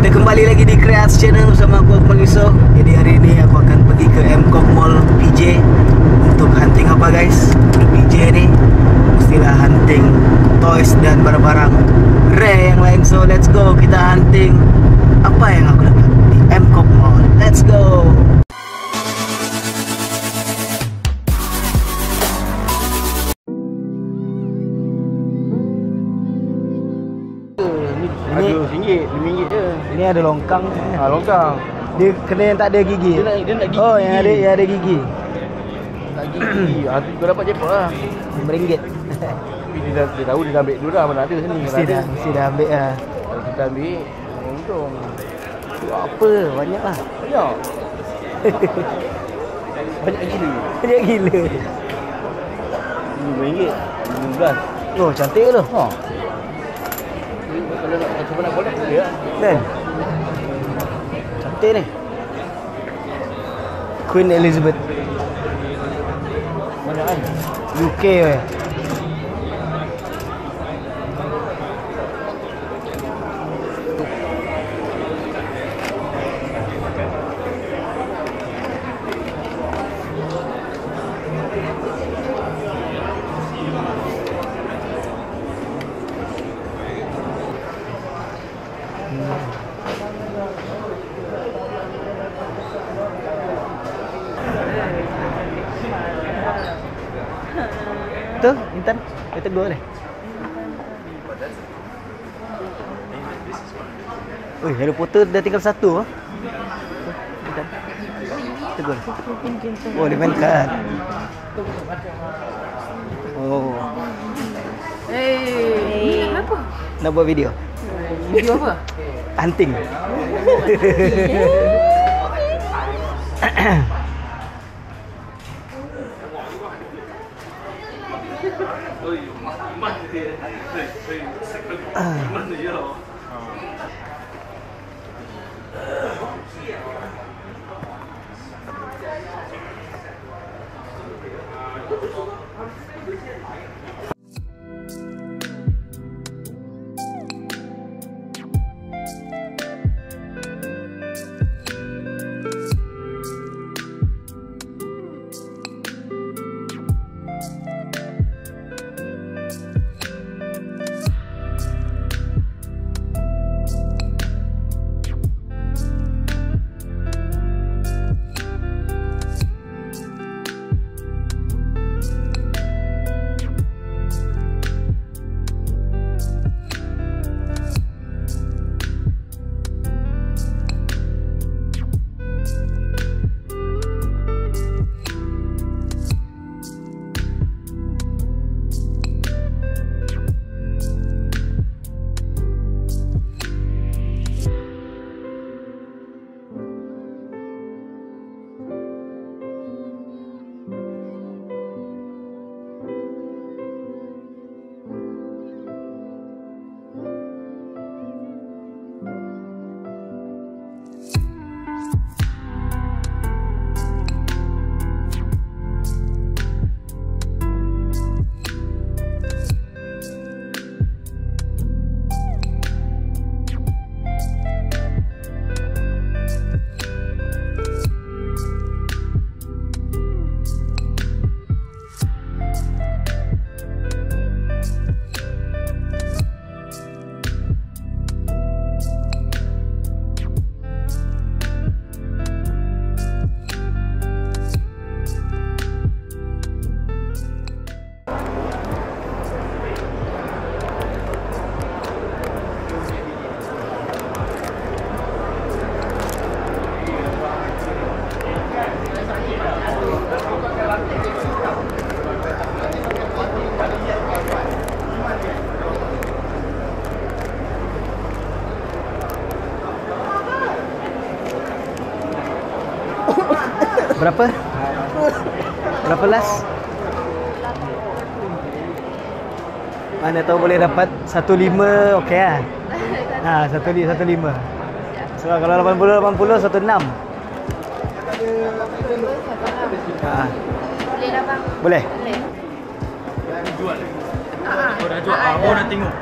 Kita kembali lagi di Kreats Channel bersama aku Akmal Yusof. Jadi hari ini aku akan pergi ke MCOP Mall PJ untuk hunting apa guys? Di PJ ni mestilah hunting toys dan barang-barang rare yang lain. So let's go, kita hunting apa yang aku dapat di MCOP Mall. Let's go. Ini RM5 je. Ini ada longkang. Longkang. Dia kena yang tak ada gigi. Dia nak gigi. Oh, yang ada gigi. Tak gigi. Kau dapat je lah. RM5. Tapi dia tahu dia dah ambil dulu dah. Mana ada sini. Mesti dah ambil lah. Kalau kita ambil, untung. Tu apa? Banyak lah. Banyak. Banyak gila. Banyak gila. RM5. RM15. Oh, cantik tu. Kalau nak boleh boleh lah. Kan? Cantik ni. Queen Elizabeth. Banyak kan? UK weh. Tu, Intan, dia tegur ni. Ui, Harry Potter dah tinggal satu. Intan, tegur. Oh, dia main kad. Oh. Kenapa? Nak buat video? Video apa? Hunting. Berapa? Berapa last? Mana tahu boleh dapat 15, okey lah. Ha, 15. So kalau 80 16. Ha. Boleh lah bang. Boleh. Jual. Oh dah jual. Oh dah tengok.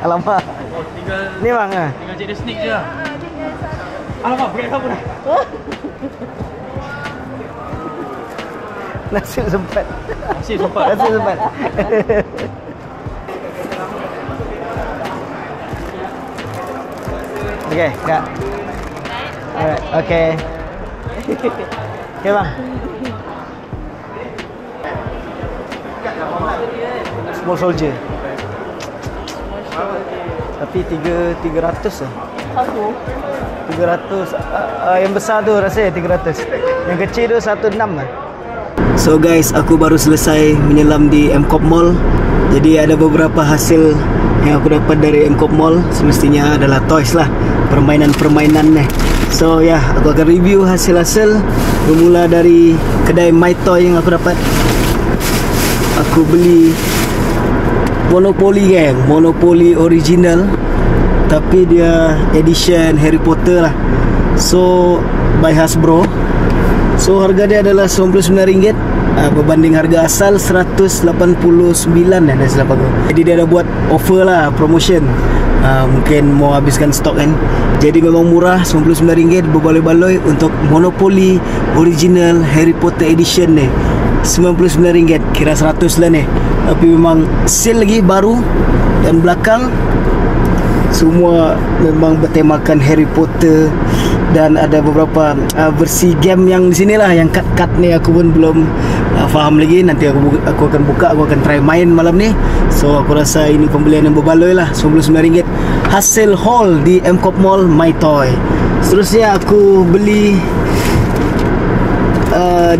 Alamak. Oh, tinggal Ni bang ah. tinggal jadi sneak je lah. Alamak, pakai kamu dah. Nasib sempat. Masih sempat. Nasib sempat. Okey, Kak. Alright, okey. Okey bang. Small soldier. Tapi 300 lah. Satu. 300 yang besar tu rasanya 300. Yang kecil tu 16 lah. So guys, aku baru selesai menyelam di MCOP Mall. Jadi ada beberapa hasil yang aku dapat dari MCOP Mall. Semestinya adalah toys lah, permainan-permainan ni. So ya, aku akan review hasil-hasil. Bermula dari kedai My Toy yang aku dapat. Aku beli Monopoly gang, Monopoly original, tapi dia edition Harry Potter lah. So by Hasbro. So harga dia adalah RM99 berbanding harga asal RM189 dan silap aku. Jadi dia ada buat offer lah, promotion. Mungkin mau habiskan stok kan. Jadi memang murah, RM99 berbaloi-baloi untuk Monopoly original Harry Potter edition ni. RM99, kira 100 lah ni. Tapi memang sale lagi, baru. Dan belakang semua memang bertemakan Harry Potter. Dan ada beberapa versi game yang di sini lah, yang cut-cut ni aku pun belum faham lagi. Nanti aku akan buka, aku akan try main malam ni. So aku rasa ini pembelian yang berbaloi lah, RM99. Hasil haul di MCOP Mall My Toy. Seterusnya aku beli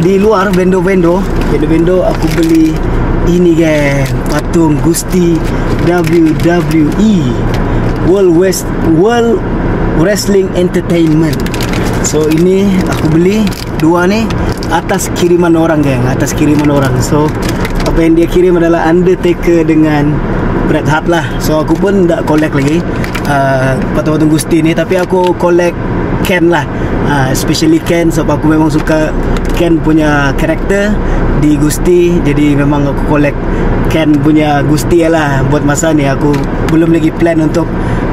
di luar vendor-vendor aku beli ini gang, patung Gusti WWE World Wrestling Entertainment. So ini aku beli dua ni atas kiriman orang gang, atas kiriman orang. So apa yang dia kirim adalah Undertaker dengan Bret Hart lah. So aku pun tak collect lagi patung-patung Gusti ni, tapi aku collect Ken lah, especially Ken sebab aku memang suka Ken punya karakter di Gusti. Jadi memang aku collect Ken punya Gusti lah. Buat masa ni aku belum lagi plan untuk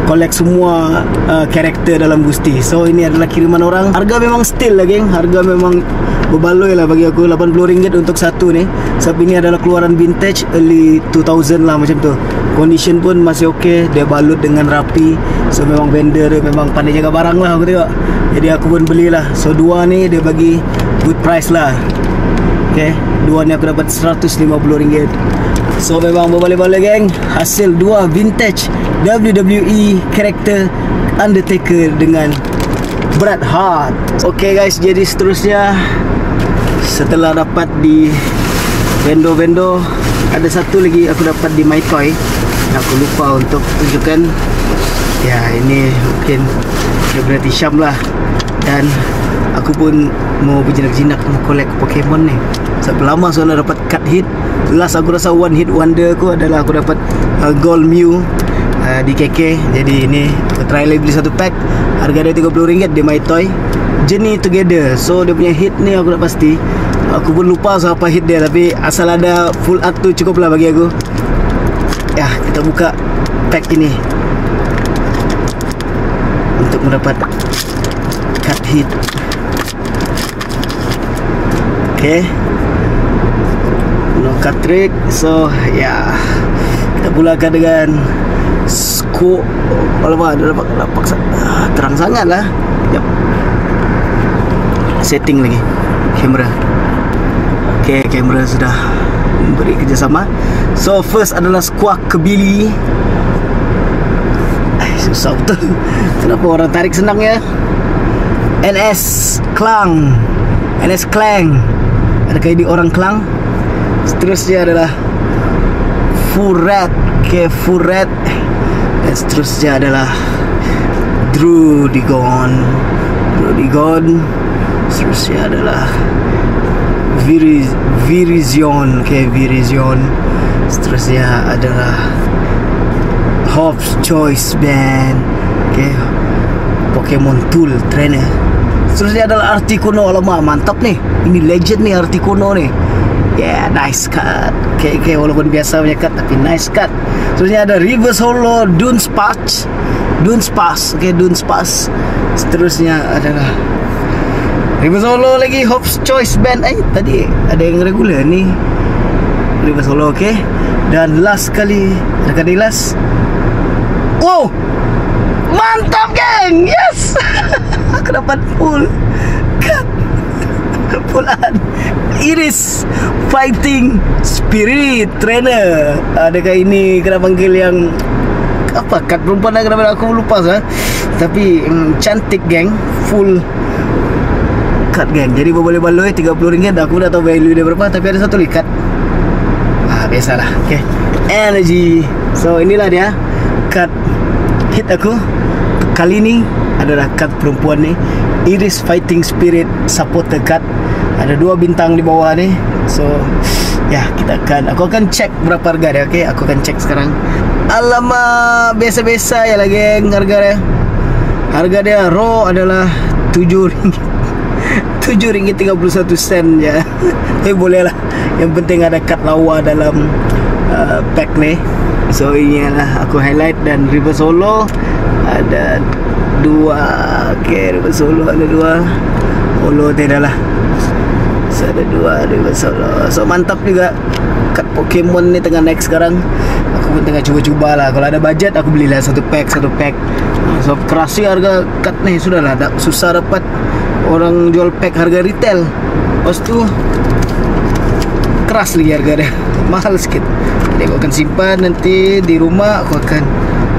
collect semua karakter dalam Gusti. So ini adalah kiriman orang. Harga memang still lah geng, harga memang berbaloi lah bagi aku, RM80 untuk satu ni. Sebab ini adalah keluaran vintage early 2000 lah macam tu. Condition pun masih okey, dia balut dengan rapi. So memang vendor dia memang pandai jaga barang lah aku tengok. Jadi aku pun belilah. So dua ni dia bagi good price lah. Okay, dua ni aku dapat RM150. So memang berbaloi-baloi geng. Hasil dua vintage WWE karakter Undertaker dengan Bret Hart. Okay guys, jadi seterusnya setelah dapat di vendor-vendor, ada satu lagi aku dapat di My Toy. Aku lupa untuk tunjukkan. Ya, ini mungkin dia berarti Syam lah. Dan aku pun mau berjinak-jinak mau collect Pokemon ni. Sebab lama soalnya dapat cut hit. Last aku rasa one hit wonder aku adalah aku dapat Gold Mew di KK. Jadi ini aku try lagi beli satu pack. Harga dia RM30 di My Toy. Journey Together. So dia punya hit ni aku dah pasti. Aku pun lupa siapa hit dia, tapi asal ada full art tu cukup lah bagi aku. Ya, kita buka pack ini untuk mendapat cut hit. Okay, no cut trick. So ya, kita mulakan dengan scope. Alamak, dia dapat terang sangat lah. Yep. Setting lagi kamera. Okay, kamera sudah memberi kerjasama. So first adalah Squawk Kebili. Susah betul. Kenapa orang tarik senang ya? NS Klang. NS Klang. Adakah ini orang Klang? Seterusnya adalah Furet. Okay, Furet. Dan seterusnya adalah Druddigon. Seterusnya adalah Virizion. Okay, Virizion. Seterusnya adalah Hope's Choice Band. Okay, Pokemon Tool Trainer. Seterusnya adalah Articuno. Alamak, mantap nih. Ini legend nih Articuno nih. Yeah, nice cut. Okay, walaupun biasa punya cut, tapi nice cut. Seterusnya ada River Solo Dunes Pass. Okay, Dunes Pass. Seterusnya adalah River Solo lagi, Hope's Choice Band. Tadi ada yang regular ni, River Solo. Okay. Dan last kali ada Kadilas. Wow, mantap geng. Yes. Aku dapat full cut. Pulaan Iris Fighting Spirit Trainer. Adakah ini kena panggil yang apa, kat perempuan lah, kenapa aku lupa sah. Tapi cantik geng, full cut geng. Jadi boleh baloi RM30. Aku dah tahu value dia berapa, tapi ada satu likat. Biasalah. Okay, Energy. So inilah dia cut hit aku kali ni adalah cut perempuan ni, Iris Fighting Spirit Supporter cut. Ada 2 bintang di bawah ni. So ya, aku akan cek berapa harga dia. Okay, aku akan cek sekarang. Alamak, biasa-biasa ya lah geng harga dia. Harga dia raw adalah RM7. RM7.31 je. Tapi boleh lah, yang penting ada cut lawa dalam pack ni. So ini lah aku highlight. Dan River Solo ada 2. Okay, River Solo ada 2. Holo tidak lah. So ada 2 River Solo. So mantap juga. Cut Pokemon ni tengah naik sekarang. Aku pun tengah cuba-cuba lah. Kalau ada budget aku belilah satu pack. So kerasi harga cut ni. Sudahlah, susah dapat orang jual pack harga retail. Lepas tu keras lagi harga dia, mahal sikit. Jadi aku akan simpan, nanti di rumah aku akan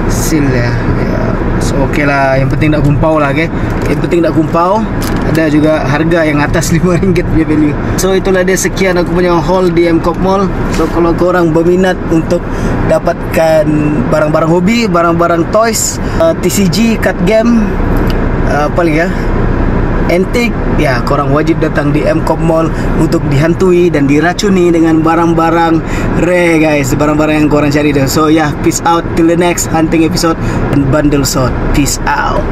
seal ya. So ok lah, yang penting nak kumpau lah. Okay, yang penting nak kumpau. Ada juga harga yang atas RM5 punya value. So itulah dia, sekian aku punya haul di MCOP Mall. So kalau korang berminat untuk dapatkan barang-barang hobi, barang-barang toys, TCG, card game, apa lagi ya, antik, ya korang wajib datang di MCOP Mall untuk dihantui dan diracuni dengan barang-barang rare guys, barang-barang yang korang cari dah. So ya, peace out till the next hunting episode and bundle sort. Peace out.